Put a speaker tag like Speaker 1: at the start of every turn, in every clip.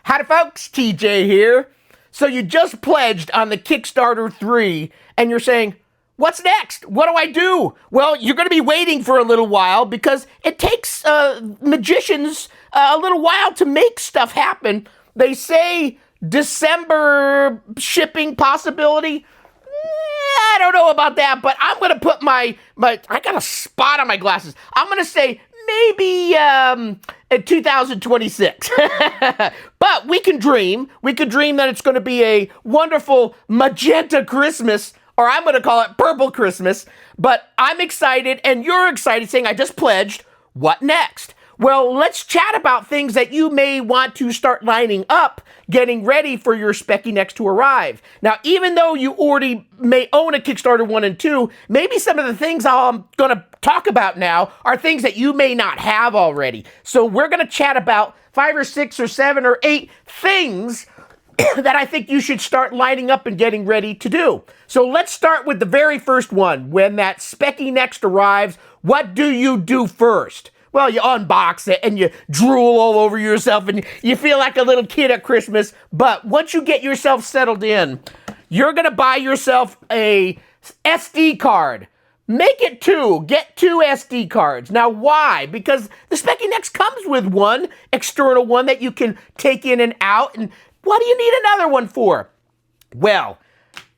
Speaker 1: Howdy folks, TJ here. So you just pledged on the Kickstarter 3 and you're saying, what's next? What do I do? Well, you're going to be waiting for a little while because it takes magicians a little while to make stuff happen. They say December shipping possibility. I don't know about that, but I'm going to put my I got a spot on my glasses. I'm going to say maybe 2026. But we can dream. We could dream that it's going to be a wonderful magenta Christmas, or I'm going to call it purple Christmas. But I'm excited, and you're excited, saying I just pledged. What next? Well, let's chat about things that you may want to start lining up, getting ready for your Speccy Next to arrive. Now, even though you already may own a Kickstarter 1 and 2, maybe some of the things I'm going to talk about now are things that you may not have already. So we're going to chat about 5 or 6 or 7 or 8 things that I think you should start lining up and getting ready to do. So let's start with the very first one. When that Speccy Next arrives, what do you do first? Well, you unbox it and you drool all over yourself and you feel like a little kid at Christmas. But once you get yourself settled in, you're going to buy yourself a SD card. Make it 2. Get 2 SD cards. Now, why? Because the Speccy Next comes with one external one that you can take in and out. And what do you need another one for? Well,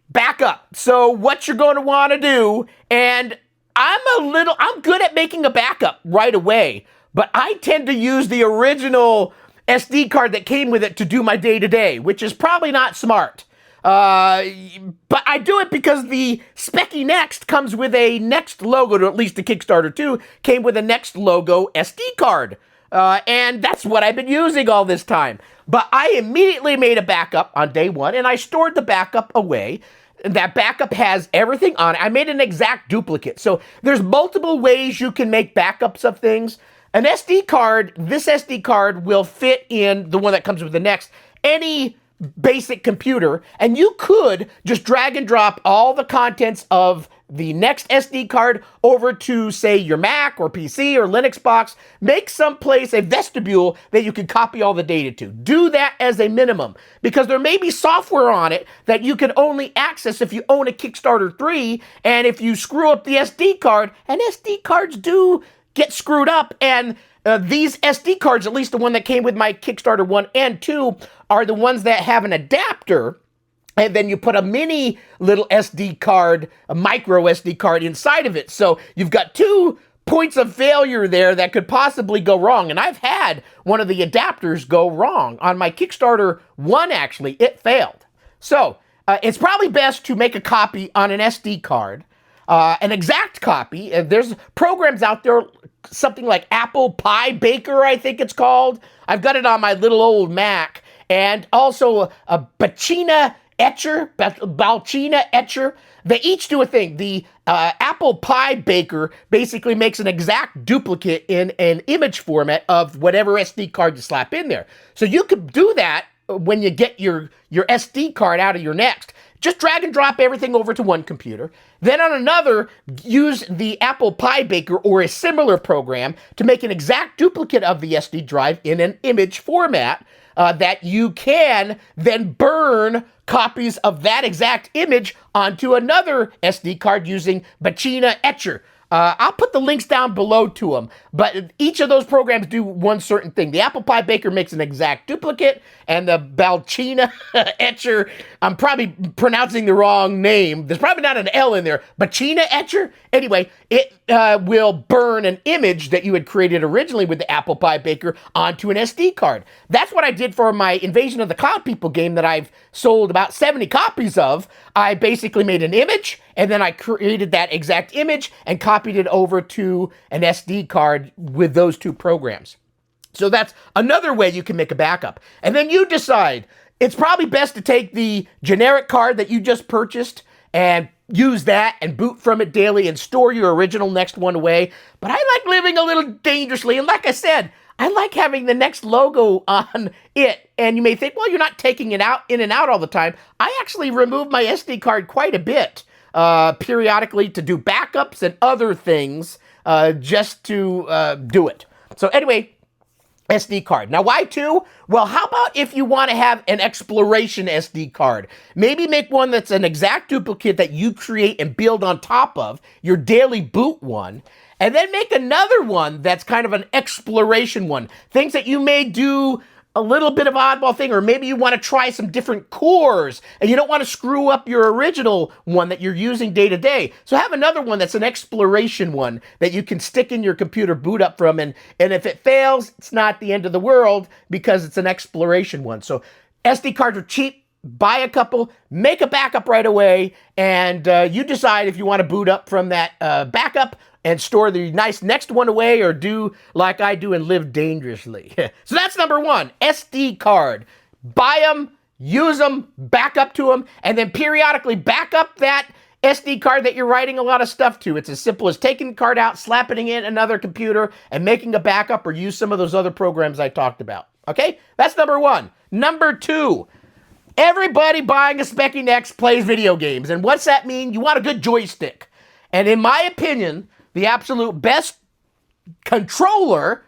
Speaker 1: backup. So what you're going to want to do, and I'm good at making a backup right away, but I tend to use the original SD card that came with it to do my day-to-day, which is probably not smart. But I do it because the Speccy Next comes with a Next logo, or at least the Kickstarter 2 came with a Next logo SD card. And that's what I've been using all this time. But I immediately made a backup on day 1, and I stored the backup away. That backup has everything on it. I made an exact duplicate. So there's multiple ways you can make backups of things. An SD card, this SD card will fit in the one that comes with the Next, any basic computer, and you could just drag and drop all the contents of the Next SD card over to, say, your Mac or PC or Linux box. Make someplace a vestibule that you can copy all the data to. Do that as a minimum, because there may be software on it that you can only access if you own a Kickstarter 3, and if you screw up the SD card, and SD cards do get screwed up, and these SD cards, at least the one that came with my Kickstarter 1 and 2, are the ones that have an adapter, and then you put a mini little SD card, a micro SD card inside of it. So you've got 2 points of failure there that could possibly go wrong. And I've had one of the adapters go wrong. On my Kickstarter 1, actually, it failed. So it's probably best to make a copy on an SD card. An exact copy. There's programs out there, something like Apple Pie Baker, I think it's called. I've got it on my little old Mac. And also a Balchina etcher. They each do a thing. The Apple Pie Baker basically makes an exact duplicate in an image format of whatever SD card you slap in there. So you could do that when you get your SD card out of your Next. Just drag and drop everything over to one computer. Then on another, use the Apple Pie Baker or a similar program to make an exact duplicate of the SD drive in an image format that you can then burn copies of that exact image onto another SD card using Balchina Etcher. I'll put the links down below to them, but each of those programs do one certain thing. The Apple Pie Baker makes an exact duplicate, and the Balchina Etcher, I'm probably pronouncing the wrong name. There's probably not an L in there. Balchina Etcher? Anyway, it will burn an image that you had created originally with the Apple Pie Baker onto an SD card. That's what I did for my Invasion of the Cloud People game that I've sold about 70 copies of. I basically made an image, and then I created that exact image and copied it over to an SD card with those 2 programs. So that's another way you can make a backup. And then you decide, it's probably best to take the generic card that you just purchased and use that and boot from it daily and store your original Next one away. But I like living a little dangerously. And like I said, I like having the Next logo on it. And you may think, well, you're not taking it out in and out all the time. I actually remove my SD card quite a bit periodically to do backups and other things just to do it. So anyway, SD card. Now, why 2? Well, how about if you want to have an exploration SD card? Maybe make one that's an exact duplicate that you create and build on top of your daily boot one, and then make another one that's kind of an exploration one. Things that you may do a little bit of oddball thing, or maybe you want to try some different cores and you don't want to screw up your original one that you're using day to day. So have another one that's an exploration one that you can stick in your computer, boot up from, and if it fails, it's not the end of the world because it's an exploration one. So SD cards are cheap. Buy a couple, make a backup right away, and you decide if you want to boot up from that backup and store the nice next one away, or do like I do and live dangerously. So that's number 1, SD card. Buy them, use them, back up to them, and then periodically back up that SD card that you're writing a lot of stuff to. It's as simple as taking the card out, slapping it in another computer, and making a backup, or use some of those other programs I talked about. Okay? That's number 1. Number 2, everybody buying a Speccy Next plays video games. And what's that mean? You want a good joystick. And in my opinion, the absolute best controller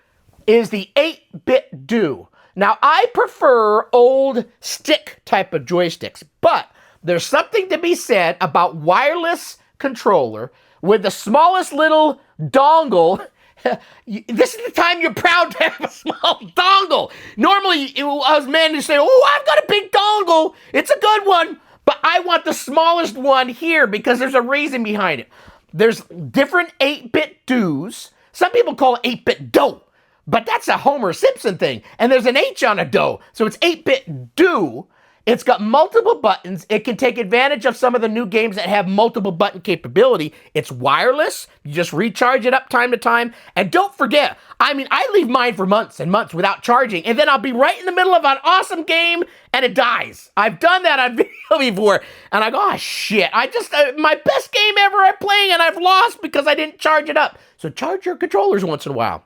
Speaker 1: is the 8-bit do. Now, I prefer old stick type of joysticks, but there's something to be said about wireless controller with the smallest little dongle. This is the time you're proud to have a small dongle. Normally, us men say, oh, I've got a big dongle. It's a good one. But I want the smallest one here because there's a reason behind it. There's different 8-bit do's. Some people call it 8-bit do, but that's a Homer Simpson thing. And there's an H on a do, so it's 8-bit do. It's got multiple buttons. It can take advantage of some of the new games that have multiple button capability. It's wireless. You just recharge it up time to time. And don't forget, I mean, I leave mine for months and months without charging, and then I'll be right in the middle of an awesome game and it dies. I've done that on video before, and I go, oh shit, I just, my best game ever I'm playing and I've lost because I didn't charge it up. So charge your controllers once in a while.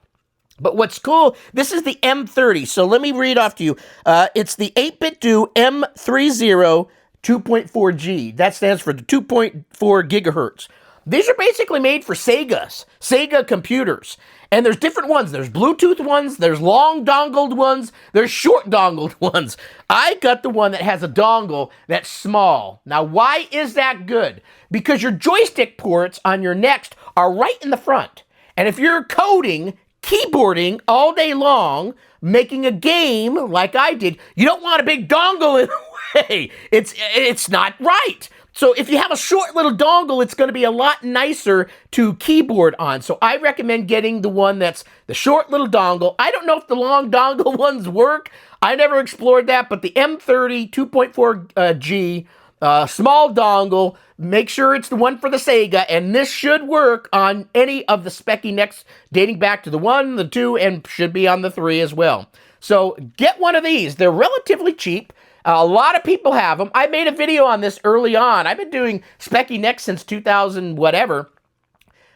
Speaker 1: But what's cool, this is the M30, so let me read off to you. It's the 8-bit do M30 2.4G. That stands for the 2.4 gigahertz. These are basically made for Sega computers. And there's different ones. There's Bluetooth ones, there's long dongled ones, there's short dongled ones. I got the one that has a dongle that's small. Now, why is that good? Because your joystick ports on your Next are right in the front. And if you're coding, keyboarding all day long, making a game like I did, you don't want a big dongle in the way. It's not right. So if you have a short little dongle, it's going to be a lot nicer to keyboard on. So I recommend getting the one that's the short little dongle. I don't know if the long dongle ones work. I never explored that, but the M30 2.4G small dongle, make sure it's the one for the Sega, and this should work on any of the Speccy Next dating back to the 1, the 2, and should be on the 3 as well. So get one of these. They're relatively cheap. A lot of people have them. I made a video on this early on. I've been doing Speccy Next since 2000 whatever.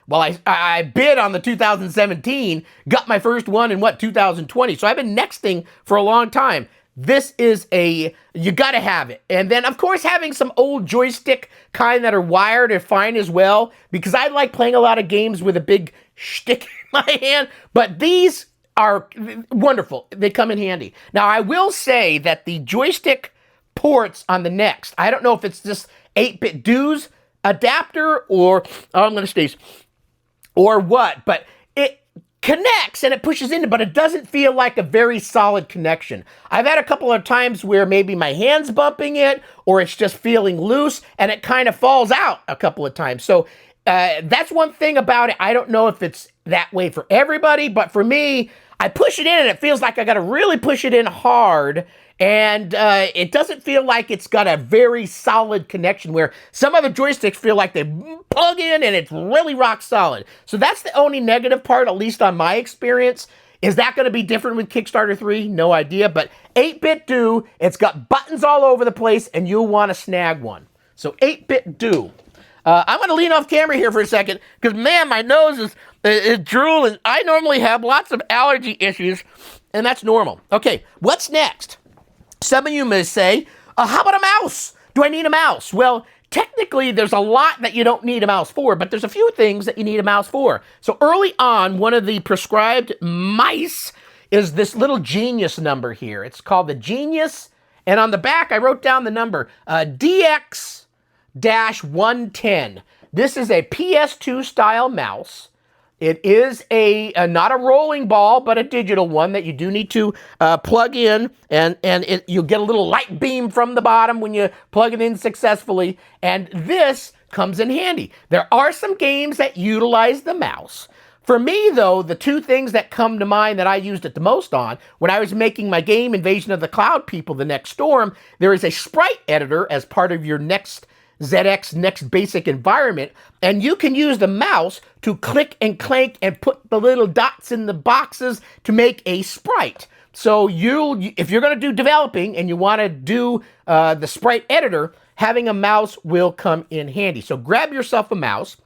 Speaker 1: Well, I bid on the 2017, got my first one in 2020. So I've been nexting for a long time. This is you gotta have it. And then, of course, having some old joystick kind that are wired are fine as well, because I like playing a lot of games with a big shtick in my hand, but these are wonderful. They come in handy. Now, I will say that the joystick ports on the Next, I don't know if it's this 8-bit do's adapter or, I'm gonna sneeze, or what, but it connects and it pushes in, but it doesn't feel like a very solid connection. I've had a couple of times where maybe my hand's bumping it, or it's just feeling loose, and it kind of falls out a couple of times. So that's one thing about it. I don't know if it's that way for everybody, but for me, I push it in and it feels like I got to really push it in hard, and it doesn't feel like it's got a very solid connection, where some other joysticks feel like they plug in and it's really rock solid. So that's the only negative part, at least on my experience. Is that going to be different with Kickstarter 3? No idea, but 8-bit do, it's got buttons all over the place, and you'll want to snag one. So 8-bit do. I'm going to lean off camera here for a second, because, man, my nose is drooling. I normally have lots of allergy issues, and that's normal. Okay, what's next? Some of you may say, how about a mouse? Do I need a mouse? Well, technically, there's a lot that you don't need a mouse for, but there's a few things that you need a mouse for. So early on, one of the prescribed mice is this little genius number here. It's called the Genius, and on the back I wrote down the number DX-110. This is a PS2 style mouse. It is not a rolling ball, but a digital one that you do need to plug in, and you'll get a little light beam from the bottom when you plug it in successfully, and this comes in handy. There are some games that utilize the mouse. For me, though, the two things that come to mind that I used it the most on, when I was making my game Invasion of the Cloud People: The Next Storm, there is a sprite editor as part of your next ZX Next Basic environment, and you can use the mouse to click and clank and put the little dots in the boxes to make a sprite. So if you're going to do developing and you want to do the sprite editor, having a mouse will come in handy. So grab yourself a mouse.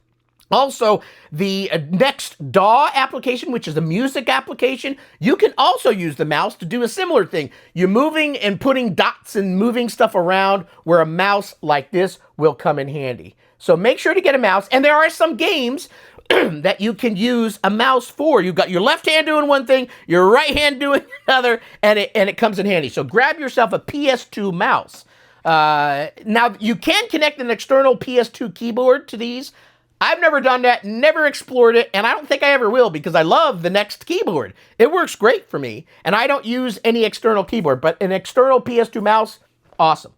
Speaker 1: Also, the Next DAW application, which is a music application, you can also use the mouse to do a similar thing. You're moving and putting dots and moving stuff around where a mouse like this will come in handy. So make sure to get a mouse. And there are some games that you can use a mouse for. You've got your left hand doing one thing, your right hand doing another, and it comes in handy. So grab yourself a PS2 mouse. Now, you can connect an external PS2 keyboard to these. I've never done that, never explored it, and I don't think I ever will because I love the Next keyboard. It works great for me, and I don't use any external keyboard, but an external PS2 mouse, awesome.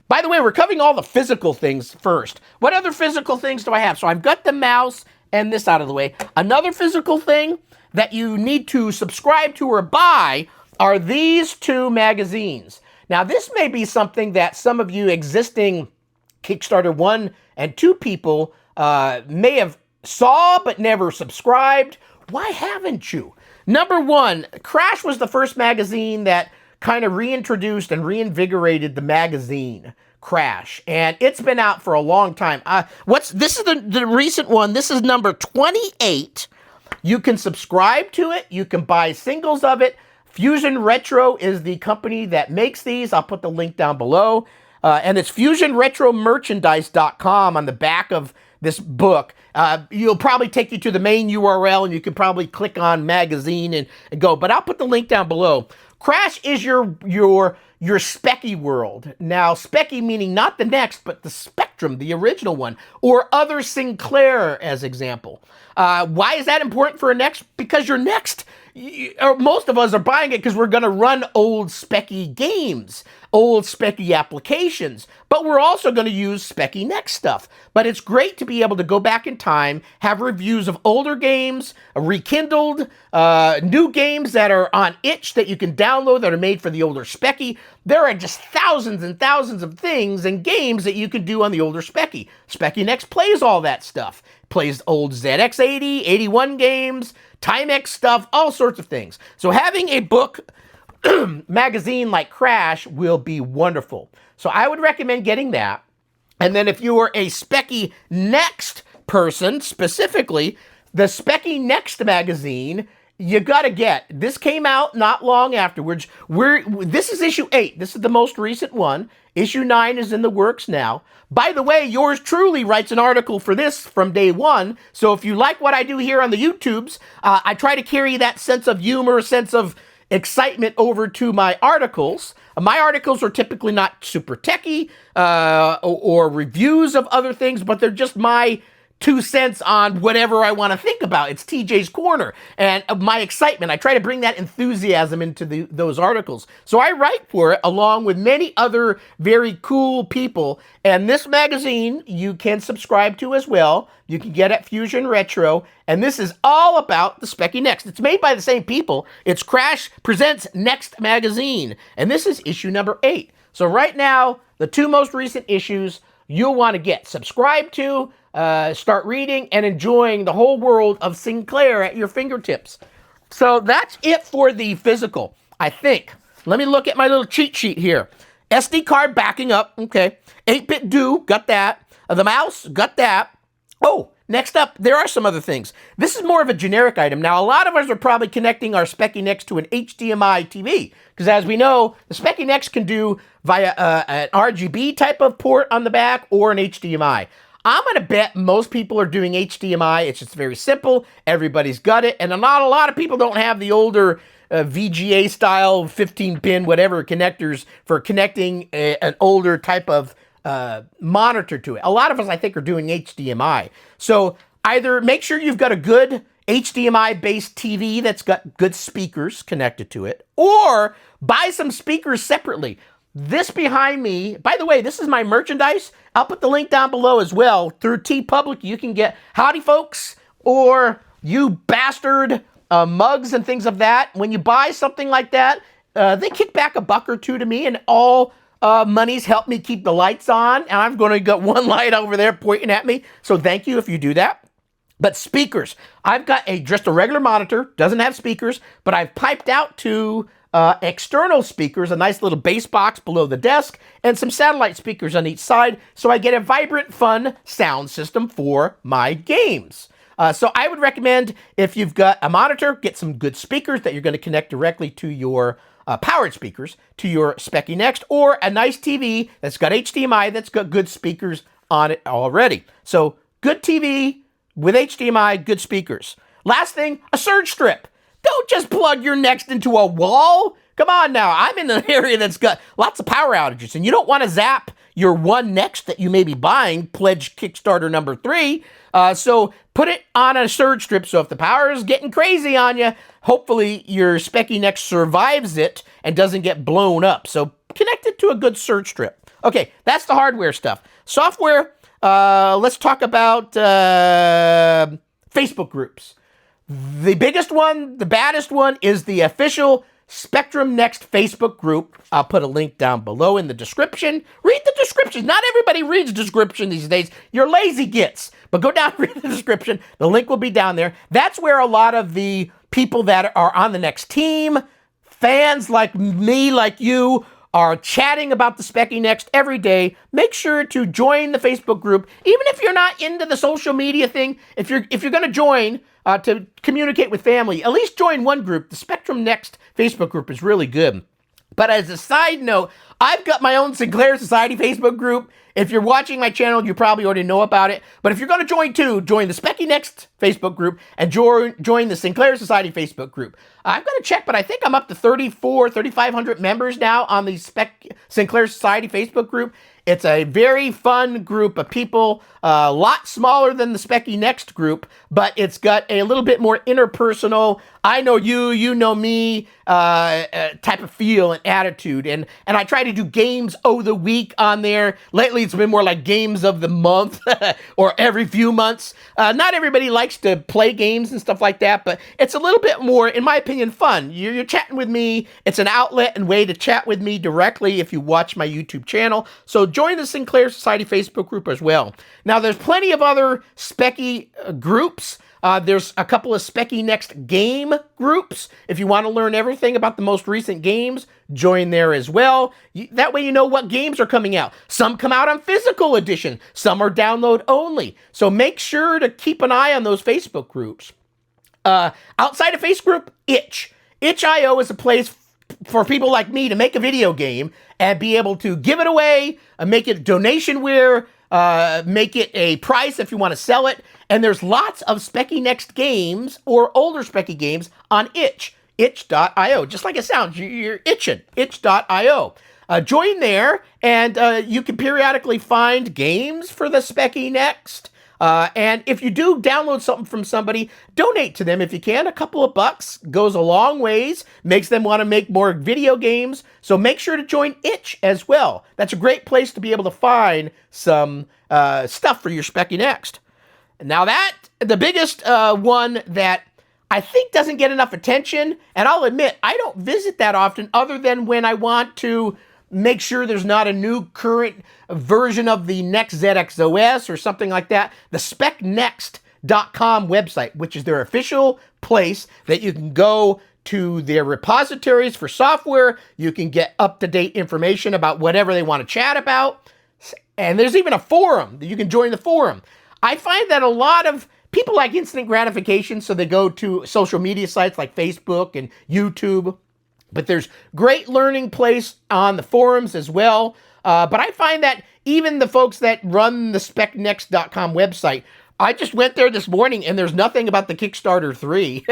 Speaker 1: By the way, we're covering all the physical things first. What other physical things do I have? So I've got the mouse and this out of the way. Another physical thing that you need to subscribe to or buy are these two magazines. Now, this may be something that some of you existing Kickstarter 1 and 2 people may have saw but never subscribed. Why haven't you? Number one, Crash was the first magazine that kind of reintroduced and reinvigorated the magazine Crash, and it's been out for a long time. This is the recent one. This is number 28. You can subscribe to it. You can buy singles of it. Fusion Retro is the company that makes these. I'll put the link down below. And it's fusionretromerchandise.com on the back of this book. You'll probably take you to the main URL, and you can probably click on magazine and go. But I'll put the link down below. Crash is your Speccy world. Now, Speccy meaning not the Next, but the Spectrum, the original one, or other Sinclair as example. Why is that important for a Next? Because your Next, or most of us are buying it because we're going to run old Speccy games, old Speccy applications, but we're also going to use Speccy Next stuff. But it's great to be able to go back in time, have reviews of older games, rekindled, new games that are on itch that you can download that are made for the older Speccy. There are just thousands and thousands of things and games that you can do on the older Speccy. Speccy Next plays all that stuff. Plays old ZX80, 81 games, Timex stuff, all sorts of things. So having a book magazine like Crash will be wonderful. So I would recommend getting that. And then if you are a Speccy Next person, specifically, the Speccy Next magazine, you got to get. This came out not long afterwards. This is issue 8. This is the most recent one. Issue 9 is in the works now. By the way, yours truly writes an article for this from day one. So if you like what I do here on the YouTubes, I try to carry that sense of humor, sense of excitement over to my articles. My articles are typically not super techy or reviews of other things, but they're just my 2 cents on whatever I want to think about. It's TJ's Corner. And my excitement, I try to bring that enthusiasm into those articles. So I write for it along with many other very cool people. And this magazine you can subscribe to as well. You can get at Fusion Retro. And this is all about the Speccy Next. It's made by the same people. It's Crash Presents Next Magazine. And this is issue number 8. So right now, the 2 most recent issues you'll want to get. Subscribe to, start reading and enjoying the whole world of Sinclair at your fingertips. So that's it for the physical, I think. Let me look at my little cheat sheet here. SD card backing up, okay. 8-bit do, got that. The mouse, got that. Oh, next up, there are some other things. This is more of a generic item. Now, a lot of us are probably connecting our Speccy Next to an HDMI TV, because as we know, the Speccy Next can do via an RGB type of port on the back or an HDMI. I'm going to bet most people are doing HDMI. It's just very simple. Everybody's got it. And not a lot of people don't have the older VGA style 15-pin whatever connectors for connecting an older type of monitor to it. A lot of us, I think, are doing HDMI. So either make sure you've got a good HDMI-based TV that's got good speakers connected to it, or buy some speakers separately. This behind me, by the way, this is my merchandise. I'll put the link down below as well. Through TeePublic, you can get Howdy Folks or You Bastard mugs and things of that. When you buy something like that, they kick back $1 or $2 to me, and all money's helped me keep the lights on. And I'm going to get one light over there pointing at me. So thank you if you do that. But speakers, I've got just a regular monitor, doesn't have speakers, but I've piped out to external speakers, a nice little bass box below the desk, and some satellite speakers on each side, so I get a vibrant, fun sound system for my games. So I would recommend, if you've got a monitor, get some good speakers that you're going to connect directly to your powered speakers, to your Speccy Next, or a nice TV that's got HDMI, that's got good speakers on it already. So good TV with HDMI, good speakers. Last thing, a surge strip. Don't just plug your Next into a wall. Come on now. I'm in an area that's got lots of power outages, and you don't want to zap your one Next that you may be buying, pledge Kickstarter number 3. So put it on a surge strip, so if the power is getting crazy on you, hopefully your Speccy Next survives it and doesn't get blown up. So connect it to a good surge strip. Okay, that's the hardware stuff. Software, let's talk about Facebook groups. The biggest one, the baddest one, is the official Spectrum Next Facebook group. I'll put a link down below in the description. Read the description. Not everybody reads description these days. You're lazy gits. But go down and read the description. The link will be down there. That's where a lot of the people that are on the Next team, fans like me, like you, are chatting about the Speccy Next every day. Make sure to join the Facebook group. Even if you're not into the social media thing, if you're going to join to communicate with family, at least join one group. The Spectrum Next Facebook group is really good. But as a side note, I've got my own Sinclair Society Facebook group. If you're watching my channel, you probably already know about it. But if you're going to join too, join the Speccy Next Facebook group and join the Sinclair Society Facebook group. I've got to check, but I think I'm up to 3,500 members now on the Sinclair Society Facebook group. It's a very fun group of people, a lot smaller than the Speccy Next group, but it's got a little bit more interpersonal, I know you, you know me, type of feel and attitude. And I try to do games of the week on there. Lately, it's been more like games of the month or every few months. Not everybody likes to play games and stuff like that, but it's a little bit more, in my opinion, fun. You're chatting with me. It's an outlet and way to chat with me directly if you watch my YouTube channel. So join the Sinclair Society Facebook group as well. Now, there's plenty of other Speccy groups. There's a couple of Speccy Next game groups. If you want to learn everything about the most recent games, join there as well. That way you know what games are coming out. Some come out on physical edition. Some are download only. So make sure to keep an eye on those Facebook groups. Outside of Facebook group, Itch.io is a place for people like me to make a video game and be able to give it away, make it donationware, make it a price if you want to sell it. And there's lots of Speccy Next games or older Speccy games on itch.io. Just like it sounds, you're itching, itch.io. Join there, and you can periodically find games for the Speccy Next. And if you do download something from somebody, donate to them if you can. A couple of bucks goes a long ways, makes them want to make more video games. So make sure to join Itch as well. That's a great place to be able to find some stuff for your Speccy Next. Now the biggest one that I think doesn't get enough attention, and I'll admit, I don't visit that often other than when I want to make sure there's not a new current version of the next ZXOS or something like that. The specnext.com website, which is their official place that you can go to their repositories for software. You can get up-to-date information about whatever they want to chat about. And there's even a forum that you can join the forum. I find that a lot of people like instant gratification, so they go to social media sites like Facebook and YouTube. But there's great learning place on the forums as well. But I find that even the folks that run the specnext.com website I just went there this morning and there's nothing about the Kickstarter 3,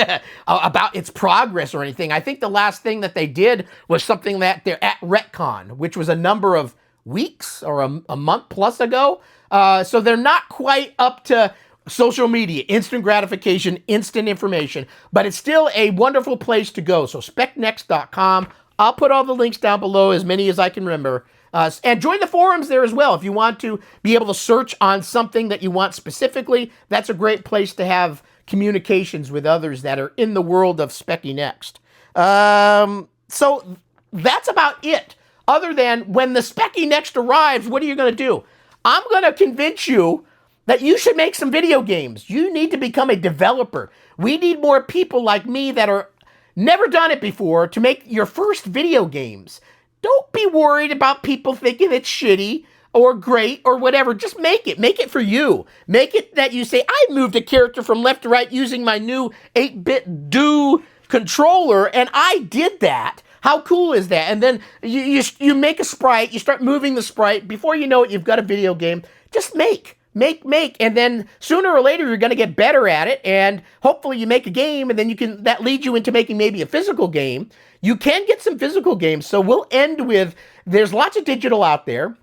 Speaker 1: about its progress or anything. I think the last thing that they did was something that they're at Retcon, which was a number of weeks or a month plus ago. So they're not quite up to social media, instant gratification, instant information, but it's still a wonderful place to go. So specnext.com. I'll put all the links down below, as many as I can remember. And join the forums there as well. If you want to be able to search on something that you want specifically, that's a great place to have communications with others that are in the world of Speccy Next. So that's about it. Other than when the Speccy Next arrives, what are you going to do? I'm going to convince you that you should make some video games. You need to become a developer. We need more people like me that are never done it before to make your first video games. Don't be worried about people thinking it's shitty or great or whatever. Just make it. Make it for you. Make it that you say, I moved a character from left to right using my new 8-bit do controller, and I did that. How cool is that? And then you make a sprite, you start moving the sprite. Before you know it, you've got a video game. Just make. And then sooner or later, you're going to get better at it. And hopefully you make a game, and then that leads you into making maybe a physical game. You can get some physical games. So we'll end with, there's lots of digital out there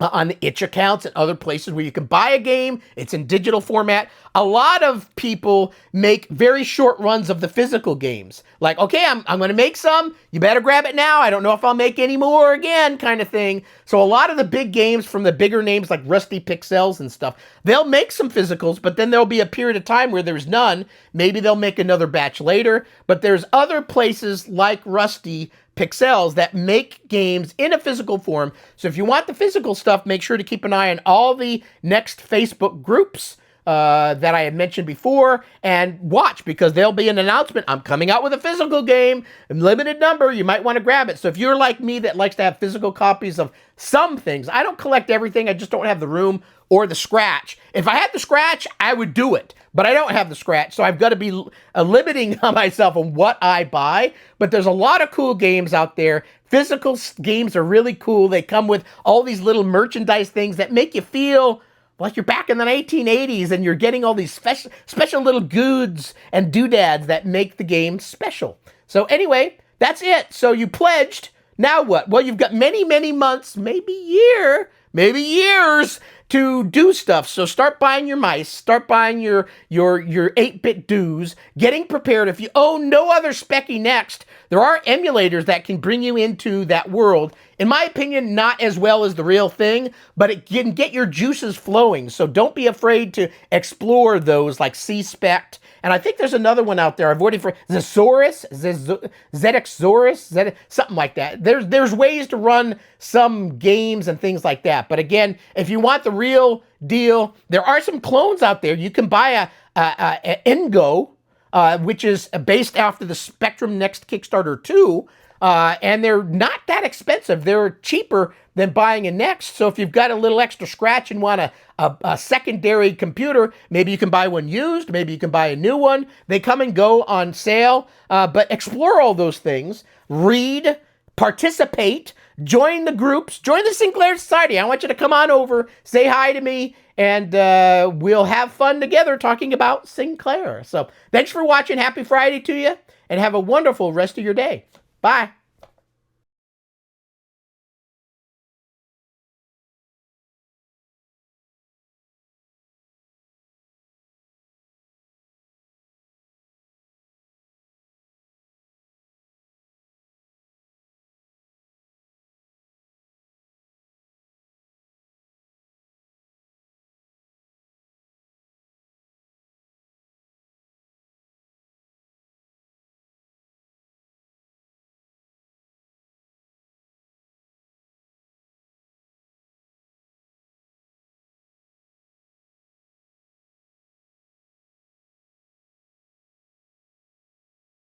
Speaker 1: on the Itch accounts and other places where you can buy a game. It's in digital format. A lot of people make very short runs of the physical games. Like, okay, I'm going to make some. You better grab it now. I don't know if I'll make any more again, kind of thing. So a lot of the big games from the bigger names like Rusty Pixels and stuff, they'll make some physicals, but then there'll be a period of time where there's none. Maybe they'll make another batch later. But there's other places like Rusty Pixels that make games in a physical form. So if you want the physical stuff, make sure to keep an eye on all the next Facebook groups that I had mentioned before, and watch, because there'll be an announcement. I'm coming out with a physical game, limited number. You might want to grab it. So if you're like me that likes to have physical copies of some things, I don't collect everything. I just don't have the room or the scratch. If I had the scratch, I would do it, but I don't have the scratch. So I've got to be limiting myself on what I buy. But there's a lot of cool games out there. Physical games are really cool. They come with all these little merchandise things that make you feel like you're back in the 1980s, and you're getting all these special little goods and doodads that make the game special. So anyway, that's it. So you pledged. Now what? Well, you've got many, many months, maybe years to do stuff. So start buying your mice, start buying your 8-bit doos, getting prepared. If you own no other Speccy Next, there are emulators that can bring you into that world. In my opinion, not as well as the real thing, but it can get your juices flowing. So don't be afraid to explore those, like ZXSpectrum. And I think there's another one out there. I've already for ZXSpectrum, something like that. There's ways to run some games and things like that. But again, if you want the real deal, there are some clones out there. You can buy a Ngo, which is based after the Spectrum Next Kickstarter 2. And they're not that expensive. They're cheaper than buying a Next. So if you've got a little extra scratch and want a secondary computer, maybe you can buy one used, maybe you can buy a new one. They come and go on sale, but explore all those things. Read, participate, join the groups, join the Sinclair Society. I want you to come on over, say hi to me, and we'll have fun together talking about Sinclair. So thanks for watching. Happy Friday to you, and have a wonderful rest of your day. Bye.